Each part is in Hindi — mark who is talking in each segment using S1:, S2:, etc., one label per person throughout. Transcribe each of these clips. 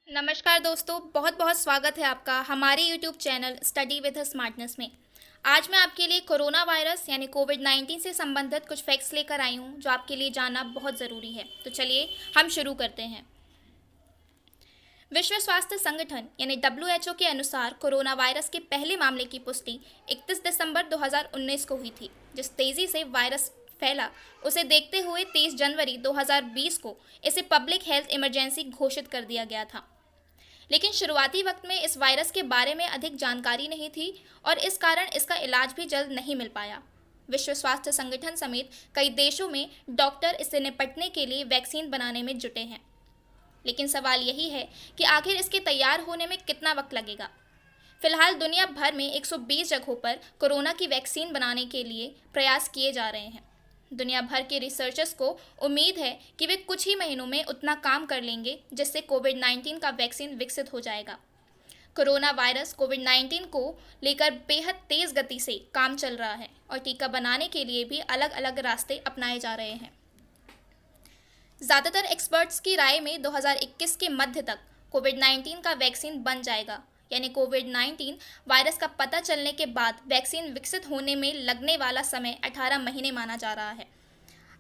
S1: नमस्कार दोस्तों, बहुत बहुत स्वागत है आपका हमारे YouTube channel study with smartness में। आज मैं आपके लिए कोरोना वायरस यानी कोविड-19 से संबंधित कुछ फैक्ट्स लेकर आई हूँ जो आपके लिए जानना बहुत ज़रूरी है। तो चलिए हम शुरू करते हैं। विश्व स्वास्थ्य संगठन यानी WHO के अनुसार कोरोना वायरस के पहले मामले की पुष्टि 31 दिसंबर 2019 को हुई थी। जिस तेज़ी से वायरस फैला उसे देखते हुए 23 जनवरी 2020 को इसे पब्लिक हेल्थ इमरजेंसी घोषित कर दिया गया था। लेकिन शुरुआती वक्त में इस वायरस के बारे में अधिक जानकारी नहीं थी और इस कारण इसका इलाज भी जल्द नहीं मिल पाया। विश्व स्वास्थ्य संगठन समेत कई देशों में डॉक्टर इससे निपटने के लिए वैक्सीन बनाने में जुटे हैं। लेकिन सवाल यही है कि आखिर इसके तैयार होने में कितना वक्त लगेगा। फिलहाल दुनिया भर में 120 जगहों पर कोरोना की वैक्सीन बनाने के लिए प्रयास किए जा रहे हैं। दुनिया भर के रिसर्चर्स को उम्मीद है कि वे कुछ ही महीनों में उतना काम कर लेंगे जिससे कोविड-19 का वैक्सीन विकसित हो जाएगा। कोरोना वायरस कोविड-19 को लेकर बेहद तेज़ गति से काम चल रहा है और टीका बनाने के लिए भी अलग अलग रास्ते अपनाए जा रहे हैं। ज़्यादातर एक्सपर्ट्स की राय में 2021 के मध्य तक कोविड-19 का वैक्सीन बन जाएगा, यानी कोविड-19 वायरस का पता चलने के बाद वैक्सीन विकसित होने में लगने वाला समय 18 महीने माना जा रहा है।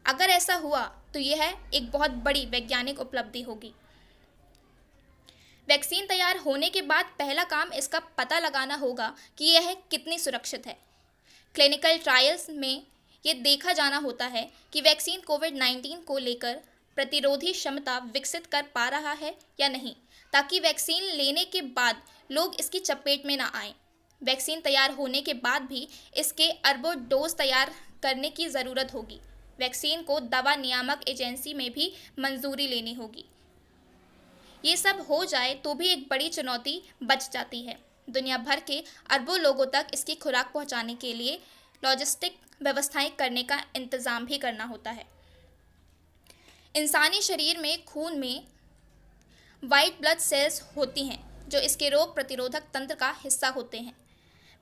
S1: अगर ऐसा हुआ तो यह एक बहुत बड़ी वैज्ञानिक उपलब्धि होगी। वैक्सीन तैयार होने के बाद पहला काम इसका पता लगाना होगा कि यह कितनी सुरक्षित है। क्लिनिकल ट्रायल्स में ये देखा जाना होता है कि वैक्सीन कोविड-19 को लेकर प्रतिरोधी क्षमता विकसित कर पा रहा है या नहीं, ताकि वैक्सीन लेने के बाद लोग इसकी चपेट में ना आएं। वैक्सीन तैयार होने के बाद भी इसके अरबों डोज तैयार करने की ज़रूरत होगी। वैक्सीन को दवा नियामक एजेंसी में भी मंजूरी लेनी होगी। ये सब हो जाए तो भी एक बड़ी चुनौती बच जाती है। दुनिया भर के अरबों लोगों तक इसकी खुराक पहुंचाने के लिए लॉजिस्टिक व्यवस्थाएं करने का इंतज़ाम भी करना होता है। इंसानी शरीर में खून में वाइट ब्लड सेल्स होती हैं जो इसके रोग प्रतिरोधक तंत्र का हिस्सा होते हैं।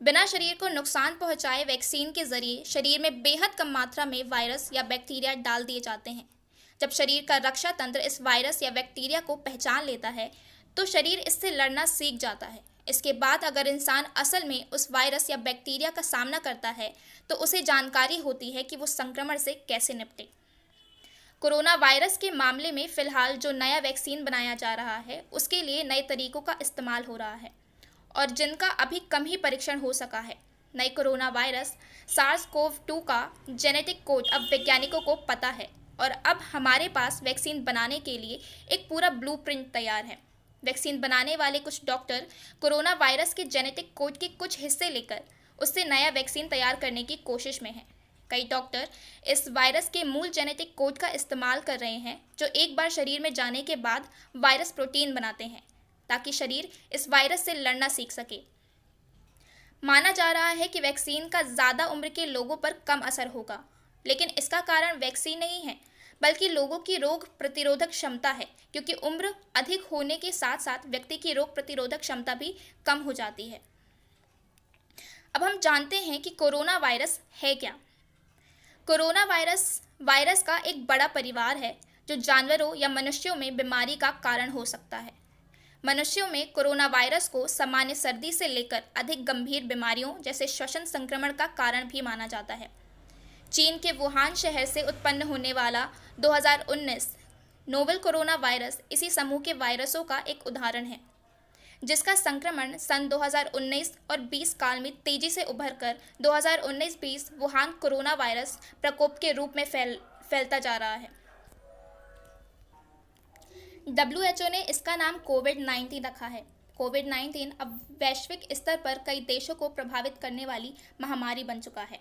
S1: बिना शरीर को नुकसान पहुंचाए वैक्सीन के जरिए शरीर में बेहद कम मात्रा में वायरस या बैक्टीरिया डाल दिए जाते हैं। जब शरीर का रक्षा तंत्र इस वायरस या बैक्टीरिया को पहचान लेता है तो शरीर इससे लड़ना सीख जाता है। इसके बाद अगर इंसान असल में उस वायरस या बैक्टीरिया का सामना करता है तो उसे जानकारी होती है कि वो संक्रमण से कैसे निपटे। कोरोना वायरस के मामले में फ़िलहाल जो नया वैक्सीन बनाया जा रहा है उसके लिए नए तरीकों का इस्तेमाल हो रहा है और जिनका अभी कम ही परीक्षण हो सका है। नए कोरोना वायरस SARS-CoV-2 का जेनेटिक कोड अब वैज्ञानिकों को पता है और अब हमारे पास वैक्सीन बनाने के लिए एक पूरा ब्लूप्रिंट तैयार है। वैक्सीन बनाने वाले कुछ डॉक्टर कोरोना वायरस के जेनेटिक कोड के कुछ हिस्से लेकर उससे नया वैक्सीन तैयार करने की कोशिश में हैं। कई डॉक्टर इस वायरस के मूल जेनेटिक कोड का इस्तेमाल कर रहे हैं जो एक बार शरीर में जाने के बाद वायरस प्रोटीन बनाते हैं ताकि शरीर इस वायरस से लड़ना सीख सके। माना जा रहा है कि वैक्सीन का ज़्यादा उम्र के लोगों पर कम असर होगा, लेकिन इसका कारण वैक्सीन नहीं है बल्कि लोगों की रोग प्रतिरोधक क्षमता है, क्योंकि उम्र अधिक होने के साथ साथ व्यक्ति की रोग प्रतिरोधक क्षमता भी कम हो जाती है। अब हम जानते हैं कि कोरोना वायरस है क्या। कोरोना वायरस का एक बड़ा परिवार है जो जानवरों या मनुष्यों में बीमारी का कारण हो सकता है। मनुष्यों में कोरोना वायरस को सामान्य सर्दी से लेकर अधिक गंभीर बीमारियों जैसे श्वसन संक्रमण का कारण भी माना जाता है। चीन के वुहान शहर से उत्पन्न होने वाला 2019 नोवेल कोरोना वायरस इसी समूह के वायरसों का एक उदाहरण है, जिसका संक्रमण सन 2019 और 20 काल में तेजी से उभरकर 2019-20 वुहान कोरोना वायरस प्रकोप के रूप में फैलता जा रहा है। WHO ने इसका नाम कोविड-19 रखा है। कोविड-19 अब वैश्विक स्तर पर कई देशों को प्रभावित करने वाली महामारी बन चुका है।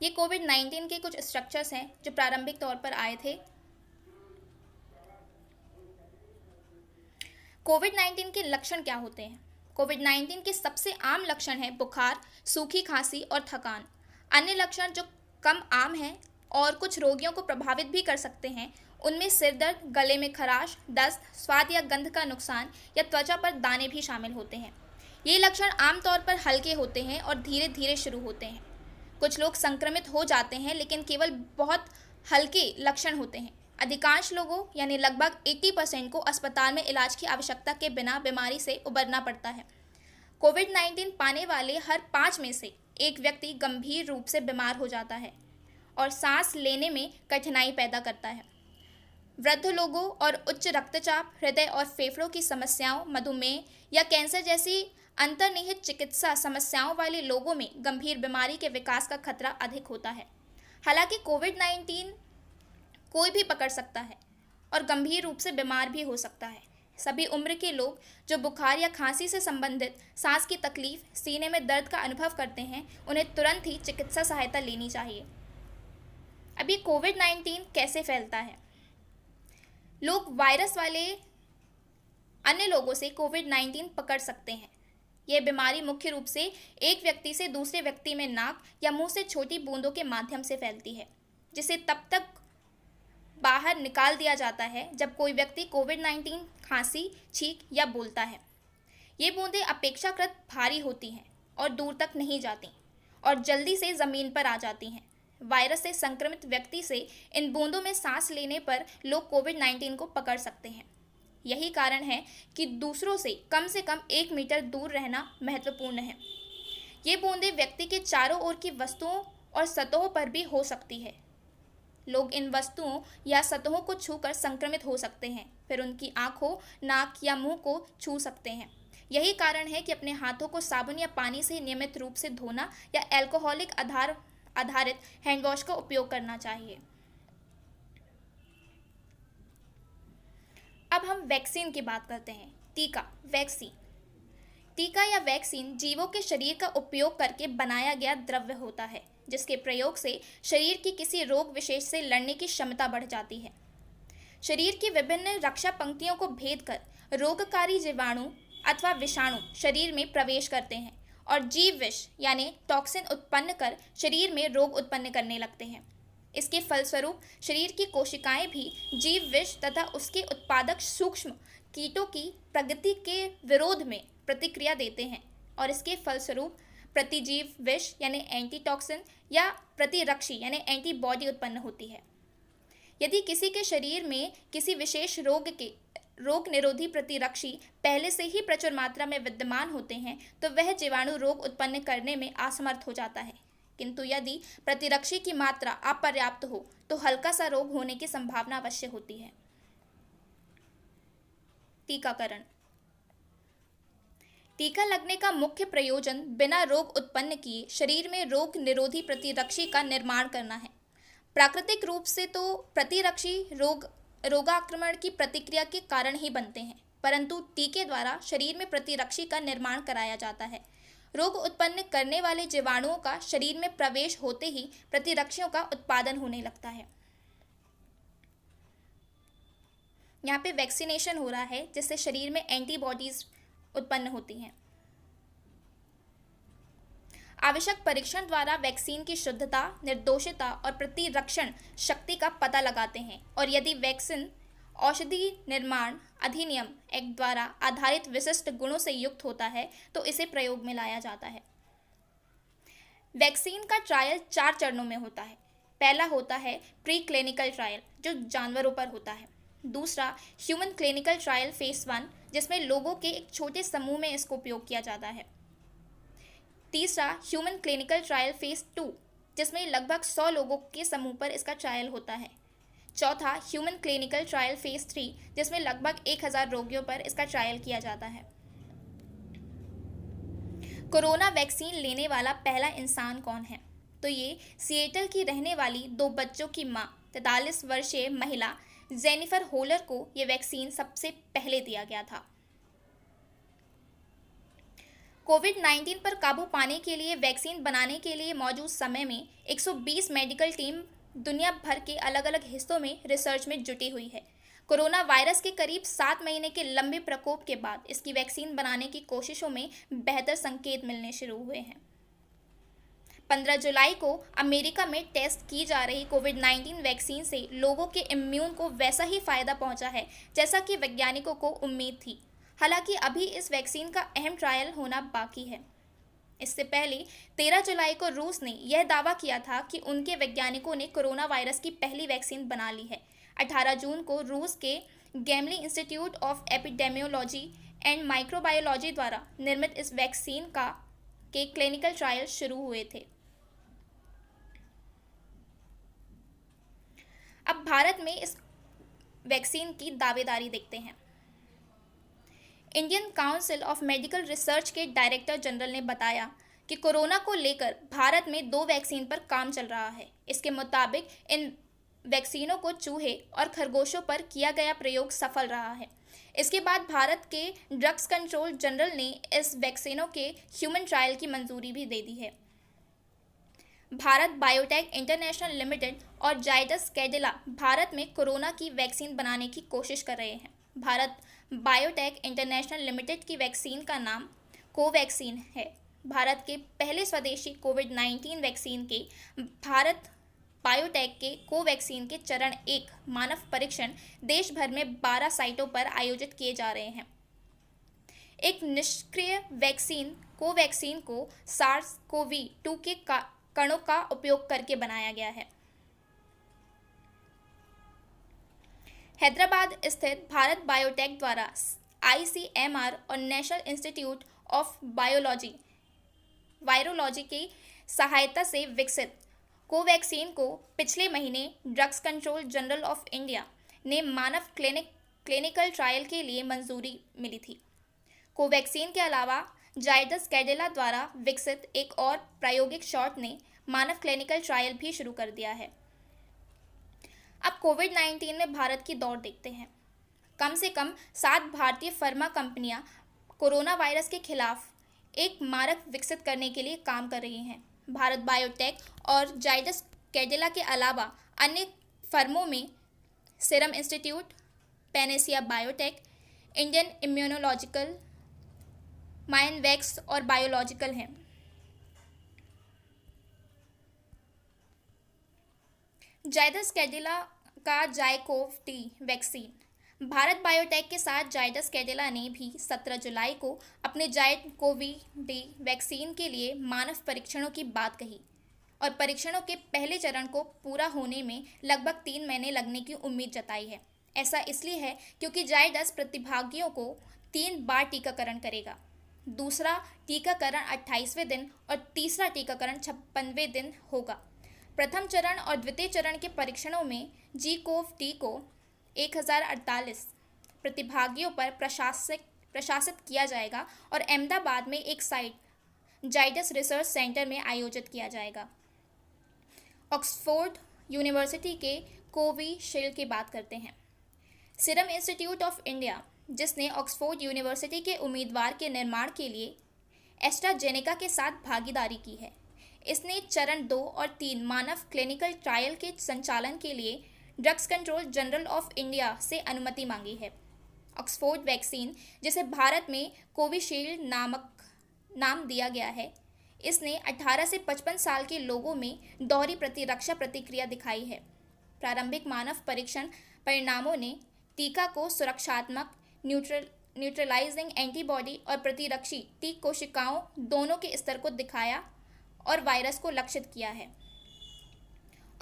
S1: ये कोविड-19 के कुछ स्ट्रक्चर्स हैं जो प्रारंभिक तौर पर आए थे। कोविड-19 के लक्षण क्या होते हैं? कोविड-19 के सबसे आम लक्षण हैं बुखार, सूखी खांसी और थकान। अन्य लक्षण जो कम आम हैं और कुछ रोगियों को प्रभावित भी कर सकते हैं, उनमें सिर दर्द, गले में खराश, दस्त, स्वाद या गंध का नुकसान या त्वचा पर दाने भी शामिल होते हैं। ये लक्षण आमतौर पर हल्के होते हैं और धीरे धीरे शुरू होते हैं। कुछ लोग संक्रमित हो जाते हैं लेकिन केवल बहुत हल्के लक्षण होते हैं। अधिकांश लोगों यानी लगभग 80% को अस्पताल में इलाज की आवश्यकता के बिना बीमारी से उबरना पड़ता है। कोविड-19 पाने वाले हर 5 में से एक व्यक्ति गंभीर रूप से बीमार हो जाता है और सांस लेने में कठिनाई पैदा करता है। वृद्ध लोगों और उच्च रक्तचाप, हृदय और फेफड़ों की समस्याओं, मधुमेह या कैंसर जैसी अंतर्निहित चिकित्सा समस्याओं वाले लोगों में गंभीर बीमारी के विकास का खतरा अधिक होता है। हालांकि कोविड-19 कोई भी पकड़ सकता है और गंभीर रूप से बीमार भी हो सकता है। सभी उम्र के लोग जो बुखार या खांसी से संबंधित सांस की तकलीफ, सीने में दर्द का अनुभव करते हैं, उन्हें तुरंत ही चिकित्सा सहायता लेनी चाहिए। अभी कोविड-19 कैसे फैलता है? लोग वायरस वाले अन्य लोगों से कोविड-19 पकड़ सकते हैं। यह बीमारी मुख्य रूप से एक व्यक्ति से दूसरे व्यक्ति में नाक या मुंह से छोटी बूंदों के माध्यम से फैलती है, जिसे तब तक बाहर निकाल दिया जाता है जब कोई व्यक्ति कोविड-19 खांसी, छींक या बोलता है। ये बूंदें अपेक्षाकृत भारी होती हैं और दूर तक नहीं जाती और जल्दी से ज़मीन पर आ जाती हैं। वायरस से संक्रमित व्यक्ति से इन बूंदों में सांस लेने पर लोग कोविड-19 को पकड़ सकते हैं। यही कारण है कि दूसरों से कम 1 मीटर दूर रहना महत्वपूर्ण है। ये बूंदें व्यक्ति के चारों ओर की वस्तुओं और सतहों पर भी हो सकती है। लोग इन वस्तुओं या सतहों को छूकर संक्रमित हो सकते हैं, फिर उनकी आंखों, नाक या मुंह को छू सकते हैं। यही कारण है कि अपने हाथों को साबुन या पानी से नियमित रूप से धोना या अल्कोहलिक आधारित हैंड वॉश का उपयोग करना चाहिए। अब हम वैक्सीन की बात करते हैं। टीका, वैक्सीन। टीका या वैक्सीन जीवों के शरीर का उपयोग करके बनाया गया द्रव्य होता है, जिसके प्रयोग से शरीर की किसी रोग विशेष से लड़ने की क्षमता बढ़ जाती है। शरीर की विभिन्न रक्षा पंक्तियों को भेद कर रोगकारी जीवाणु अथवा विषाणु शरीर में प्रवेश करते हैं और जीव विष यानी टॉक्सिन उत्पन्न कर शरीर में रोग उत्पन्न करने लगते हैं। इसके फलस्वरूप शरीर की कोशिकाएं भी जीव विष तथा उसके उत्पादक सूक्ष्म कीटों की प्रगति के विरोध में प्रतिक्रिया देते हैं और इसके फलस्वरूप प्रतिजीव विष यानी एंटीटॉक्सिन या प्रतिरक्षी यानी एंटीबॉडी उत्पन्न होती है। यदि किसी के शरीर में किसी विशेष रोग निरोधी प्रतिरक्षी पहले से ही प्रचुर मात्रा में विद्यमान होते हैं तो वह जीवाणु रोग उत्पन्न करने में असमर्थ हो जाता है, किंतु यदि प्रतिरक्षी की मात्रा अपर्याप्त हो तो हल्का सा रोग होने की संभावना अवश्य होती है। टीकाकरण। टीका लगने का मुख्य प्रयोजन बिना रोग उत्पन्न किए शरीर में रोग निरोधी प्रतिरक्षी का निर्माण करना है। प्राकृतिक रूप से तो प्रतिरक्षी रोगाक्रमण की प्रतिक्रिया के कारण ही बनते हैं, परंतु टीके द्वारा शरीर में प्रतिरक्षी का निर्माण कराया जाता है। रोग उत्पन्न करने वाले जीवाणुओं का शरीर में प्रवेश होते ही प्रतिरक्षियों का उत्पादन होने लगता है। यहाँ पे वैक्सीनेशन हो रहा है, जिससे शरीर में एंटीबॉडीज उत्पन्न होती हैं। आवश्यक परीक्षण द्वारा वैक्सीन की शुद्धता, निर्दोषता और प्रतिरक्षण शक्ति का पता लगाते हैं और यदि वैक्सीन औषधि निर्माण अधिनियम एक्ट द्वारा आधारित विशिष्ट गुणों से युक्त होता है तो इसे प्रयोग में लाया जाता है। वैक्सीन का ट्रायल 4 चरणों में होता है। पहला होता है प्री क्लिनिकल ट्रायल, जो जानवरों पर होता है। दूसरा ह्यूमन क्लिनिकल ट्रायल फेज 1, जिसमें लोगों के एक छोटे समूह में इसको उपयोग किया जाता है। तीसरा ह्यूमन क्लिनिकल ट्रायल फेज 2, जिसमें लगभग 100 लोगों के समूह पर इसका ट्रायल होता है। चौथा ह्यूमन क्लिनिकल ट्रायल फेज 3, जिसमें लगभग 1000 रोगियों पर इसका ट्रायल किया जाता है। कोरोना वैक्सीन लेने वाला पहला इंसान कौन है? तो ये सिएटल की रहने वाली 2 बच्चों की मां 43 वर्षीय महिला जेनिफर होलर को ये वैक्सीन सबसे पहले दिया गया था। कोविड-19 पर काबू पाने के लिए वैक्सीन बनाने के लिए मौजूद समय में 120 मेडिकल टीम दुनिया भर के अलग अलग हिस्सों में रिसर्च में जुटी हुई है। कोरोना वायरस के करीब 7 महीने के लंबे प्रकोप के बाद इसकी वैक्सीन बनाने की कोशिशों में बेहतर संकेत मिलने शुरू हुए हैं। 15 जुलाई को अमेरिका में टेस्ट की जा रही कोविड-19 वैक्सीन से लोगों के इम्यून को वैसा ही फायदा पहुंचा है जैसा कि वैज्ञानिकों को उम्मीद थी। हालांकि अभी इस वैक्सीन का अहम ट्रायल होना बाकी है। इससे पहले 13 जुलाई को रूस ने यह दावा किया था कि उनके वैज्ञानिकों ने कोरोना वायरस की पहली वैक्सीन बना ली है। 18 जून को रूस के Gamaleya Institute of Epidemiology and Microbiology द्वारा निर्मित इस वैक्सीन के क्लिनिकल ट्रायल शुरू हुए थे। अब भारत में इस वैक्सीन की दावेदारी देखते हैं। Indian council of medical research के डायरेक्टर जनरल ने बताया कि कोरोना को लेकर भारत में 2 वैक्सीन पर काम चल रहा है। इसके मुताबिक इन वैक्सीनों को चूहे और खरगोशों पर किया गया प्रयोग सफल रहा है। इसके बाद भारत के ड्रग्स कंट्रोल जनरल ने इस वैक्सीनों के ह्यूमन ट्रायल की मंजूरी भी दे दी है। भारत बायोटेक इंटरनेशनल लिमिटेड और जायडस कैडिला भारत में कोरोना की वैक्सीन बनाने की कोशिश कर रहे हैं। भारत बायोटेक इंटरनेशनल लिमिटेड की वैक्सीन का नाम कोवैक्सीन है। भारत के पहले स्वदेशी कोविड-19 वैक्सीन के भारत बायोटेक के कोवैक्सीन के चरण 1 मानव परीक्षण देश भर में 12 साइटों पर आयोजित किए जा रहे हैं। एक निष्क्रिय वैक्सीन कोवैक्सीन को SARS-CoV-2 के कणों का उपयोग करके बनाया गया है। हैदराबाद स्थित भारत बायोटेक द्वारा ICMR और नेशनल इंस्टीट्यूट ऑफ वायरोलॉजी की सहायता से विकसित कोवैक्सीन को पिछले महीने drugs control general of India ने मानव क्लिनिकल ट्रायल के लिए मंजूरी मिली थी। कोवैक्सीन के अलावा जायडस कैडिला द्वारा विकसित एक और प्रायोगिक शॉट ने मानव क्लिनिकल ट्रायल भी शुरू कर दिया है। अब कोविड-19 में भारत की दौड़ देखते हैं। कम से कम 7 भारतीय फार्मा कंपनियां कोरोना वायरस के खिलाफ एक मारक विकसित करने के लिए काम कर रही हैं। भारत बायोटेक और जायडस कैडिला के अलावा अन्य फर्मों में Serum Institute, Panacea Biotech, Indian Immunological, Mynvax और बायोलॉजिकल हैं। जायडस कैडिला का जायकोव-डी वैक्सीन। भारत बायोटेक के साथ जायडस कैडिला ने भी 17 जुलाई को अपने जायकोव-डी वैक्सीन के लिए मानव परीक्षणों की बात कही और परीक्षणों के पहले चरण को पूरा होने में लगभग 3 महीने लगने की उम्मीद जताई है। ऐसा इसलिए है क्योंकि जायडस प्रतिभागियों को 3 बार टीकाकरण करेगा। दूसरा टीकाकरण 28वें दिन और तीसरा टीकाकरण 56वें दिन होगा। प्रथम चरण और द्वितीय चरण के परीक्षणों में जायकोव-डी को 1048 प्रतिभागियों पर प्रशासित किया जाएगा और अहमदाबाद में एक साइट जायडस रिसर्च सेंटर में आयोजित किया जाएगा। ऑक्सफोर्ड यूनिवर्सिटी के कोविशील्ड की बात करते हैं। सीरम इंस्टीट्यूट ऑफ इंडिया, जिसने ऑक्सफोर्ड यूनिवर्सिटी के उम्मीदवार के निर्माण के लिए एस्ट्राजेनेका के साथ भागीदारी की है। इसने चरण 2 और 3 मानव क्लिनिकल ट्रायल के संचालन के लिए drugs control general of India से अनुमति मांगी है। ऑक्सफोर्ड वैक्सीन, जिसे भारत में कोविशील्ड नाम दिया गया है, इसने 18 से 55 साल के लोगों में दोहरी प्रतिरक्षा प्रतिक्रिया दिखाई है। प्रारंभिक मानव परीक्षण परिणामों ने टीका को सुरक्षात्मक, न्यूट्रलाइजिंग एंटीबॉडी और प्रतिरक्षी टी कोशिकाओं दोनों के स्तर को दिखाया और वायरस को लक्षित किया है।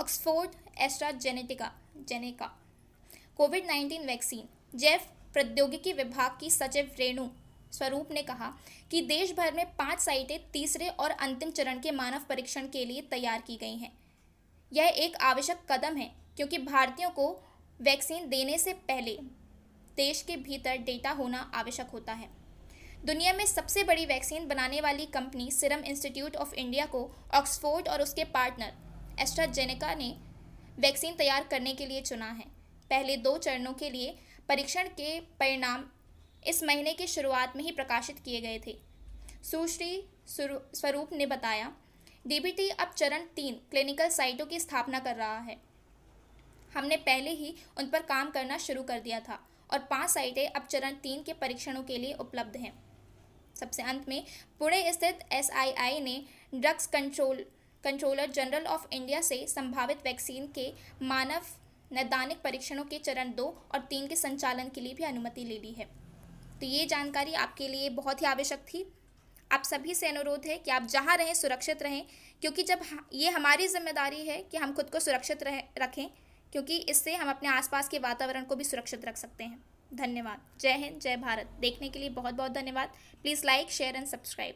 S1: ऑक्सफोर्ड एस्ट्राजेनेका कोविड-19 वैक्सीन। जैव प्रौद्योगिकी विभाग की सचिव रेणु स्वरूप ने कहा कि देश भर में 5 साइटें तीसरे और अंतिम चरण के मानव परीक्षण के लिए तैयार की गई हैं। यह एक आवश्यक कदम है क्योंकि भारतीयों को वैक्सीन देने से पहले देश के भीतर डेटा होना आवश्यक होता है। दुनिया में सबसे बड़ी वैक्सीन बनाने वाली company serum institute of India को ऑक्सफोर्ड और उसके पार्टनर एस्ट्राजेनेका ने वैक्सीन तैयार करने के लिए चुना है। पहले 2 चरणों के लिए परीक्षण के परिणाम इस महीने की शुरुआत में ही प्रकाशित किए गए थे। सुश्री स्वरूप ने बताया, डीबीटी अब चरण 3 क्लिनिकल साइटों की स्थापना कर रहा है। हमने पहले ही उन पर काम करना शुरू कर दिया था और 5 साइटें अब चरण 3 के परीक्षणों के लिए उपलब्ध हैं। सबसे अंत में पुणे स्थित SII ने drugs controller general of India से संभावित वैक्सीन के मानव नैदानिक परीक्षणों के चरण 2 और 3 के संचालन के लिए भी अनुमति ले ली है। तो ये जानकारी आपके लिए बहुत ही आवश्यक थी। आप सभी से अनुरोध है कि आप जहाँ रहें सुरक्षित रहें, क्योंकि जब ये हमारी जिम्मेदारी है कि हम खुद को सुरक्षित रखें, क्योंकि इससे हम अपने आसपास के वातावरण को भी सुरक्षित रख सकते हैं। धन्यवाद। जय हिंद, जय भारत। देखने के लिए बहुत बहुत धन्यवाद। Please like, share and subscribe.